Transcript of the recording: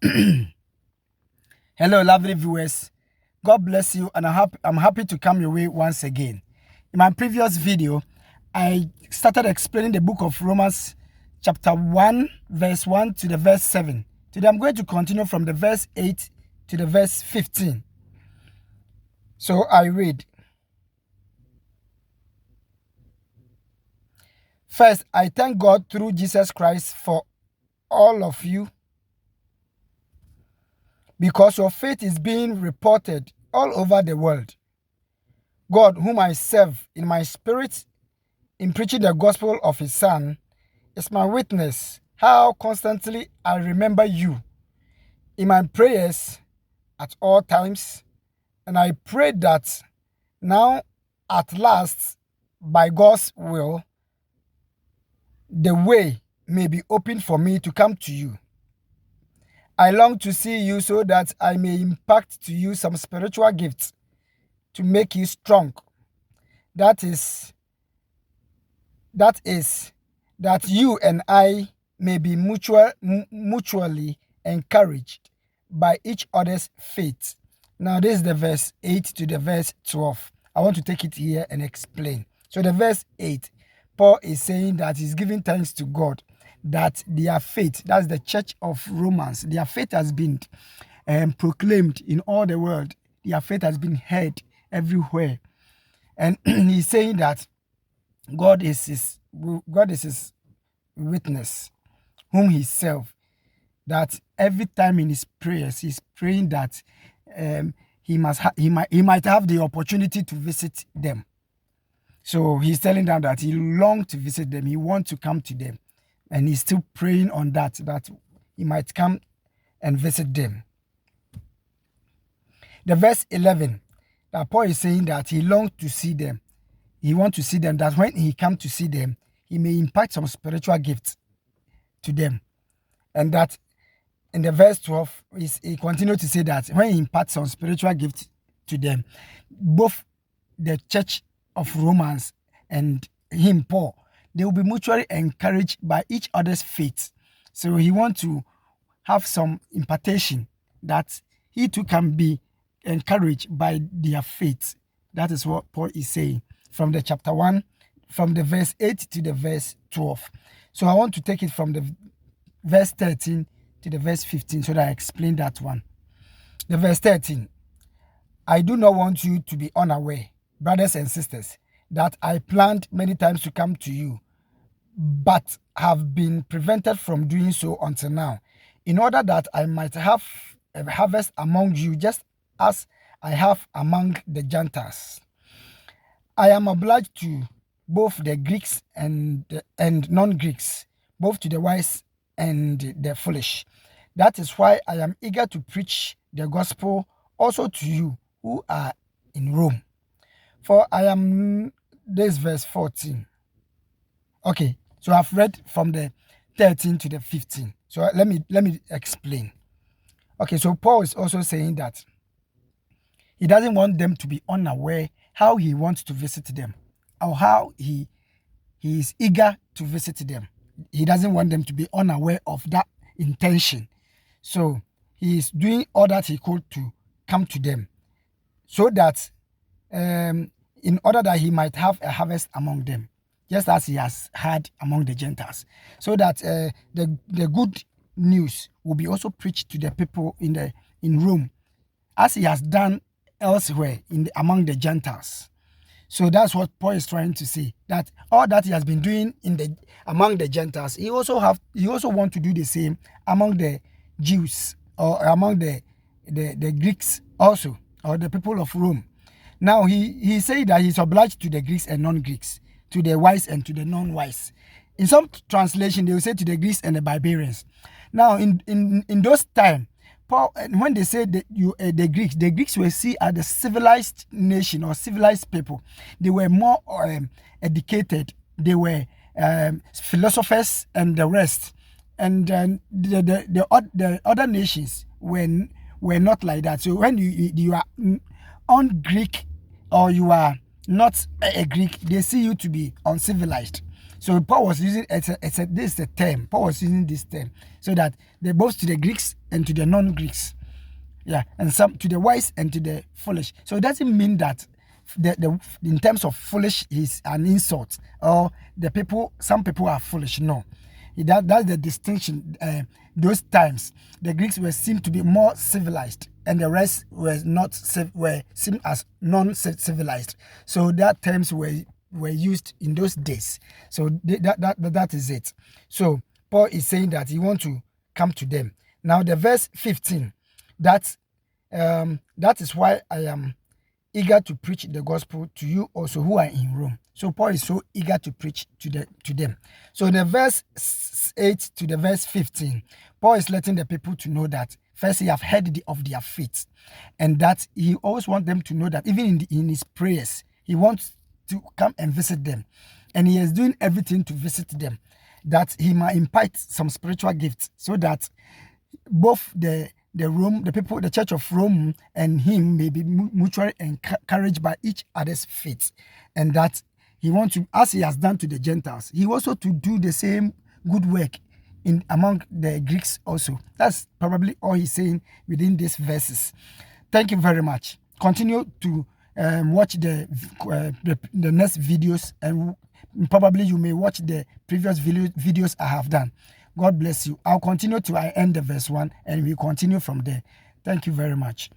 Hello, lovely viewers. God bless you, and I'm happy to come your way once again. In my previous video, I started explaining the book of Romans, chapter 1, verse 1 to the verse 7. Today, I'm going to continue from the verse 8 to the verse 15. So I read. First, I thank God through Jesus Christ for all of you, because your faith is being reported all over the world. God, whom I serve in my spirit in preaching the gospel of his Son, is my witness how constantly I remember you in my prayers at all times, and I pray that now at last, by God's will, the way may be open for me to come to you. I long to see you so that I may impart to you some spiritual gifts to make you strong. That is, that you and I may be mutually encouraged by each other's faith. Now, this is the verse 8 to the verse 12. I want to take it here and explain. So the verse 8, Paul is saying that he's giving thanks to God that their faith, that's the church of Romans, their faith has been proclaimed in all the world. Their faith has been heard everywhere. And he's saying that God is his witness, whom he serves, that every time in his prayers, he's praying that he might have the opportunity to visit them. So he's telling them that he longs to visit them. He wants to come to them. And he's still praying on that he might come and visit them. The verse 11, that Paul is saying that he longs to see them. He wants to see them, that when he comes to see them, he may impart some spiritual gifts to them. And that in the verse 12, he continues to say that when he imparts some spiritual gifts to them, both the church of Romans and him, Paul, they will be mutually encouraged by each other's faith. So he wants to have some impartation that he too can be encouraged by their faith. That is what Paul is saying from the chapter 1, from the verse 8 to the verse 12. So I want to take it from the verse 13 to the verse 15 so that I explain that one. The verse 13, I do not want you to be unaware, brothers and sisters, that I planned many times to come to you, but have been prevented from doing so until now, in order that I might have a harvest among you, just as I have among the Gentiles. I am obliged to both the Greeks and non-Greeks, both to the wise and the foolish. That is why I am eager to preach the gospel also to you who are in Rome. For I am, this verse 14. Okay, so I've read from the 13 to the 15. So let me explain. Okay, so Paul is also saying that he doesn't want them to be unaware how he wants to visit them, or how he is eager to visit them. He doesn't want them to be unaware of that intention. So he is doing all that he could to come to them, so that in order that he might have a harvest among them, just as he has had among the Gentiles, so that the good news will be also preached to the people in Rome, as he has done elsewhere among the Gentiles. So that's what Paul is trying to say, that all that he has been doing among the Gentiles, he also want to do the same among the Jews, or among the Greeks also, or the people of Rome. Now he said that he's obliged to the Greeks and non-Greeks, to the wise and to the non-wise. In some translation, they will say to the Greeks and the barbarians. Now in those times, Paul, when they say the Greeks were seen as the civilized nation or civilized people. They were more educated. They were philosophers and the rest. And the other nations were not like that. So when you are un-Greek, or you are not a Greek, they see you to be uncivilized. So Paul was using this is a term. Paul was using this term so that they both to the Greeks and to the non-Greeks. Yeah, and some to the wise and to the foolish. So it doesn't mean that in terms of foolish is an insult or some people are foolish. No, that's the distinction. Those times the Greeks were seen to be more civilized and the rest were seen as non-civilized. So that terms were used in those days. So that is it. So Paul is saying that he wants to come to them. Now the verse 15, that is why I am eager to preach the gospel to you also who are in Rome. So Paul is so eager to preach to them. So the verse 8 to the verse 15, Paul is letting the people to know that first he have heard of their faith, and that he always wants them to know that even in his prayers, he wants to come and visit them, and he is doing everything to visit them, that he might impart some spiritual gifts so that both the people, the church of Rome and him may be mutually encouraged by each other's faith, and that he wants to, as he has done to the Gentiles, he also to do the same good work among the Greeks also. That's probably all he's saying within these verses. Thank you very much. Continue to watch the next videos, and probably you may watch the previous videos I have done. God bless you. I'll continue to end the verse 1 and we'll continue from there. Thank you very much.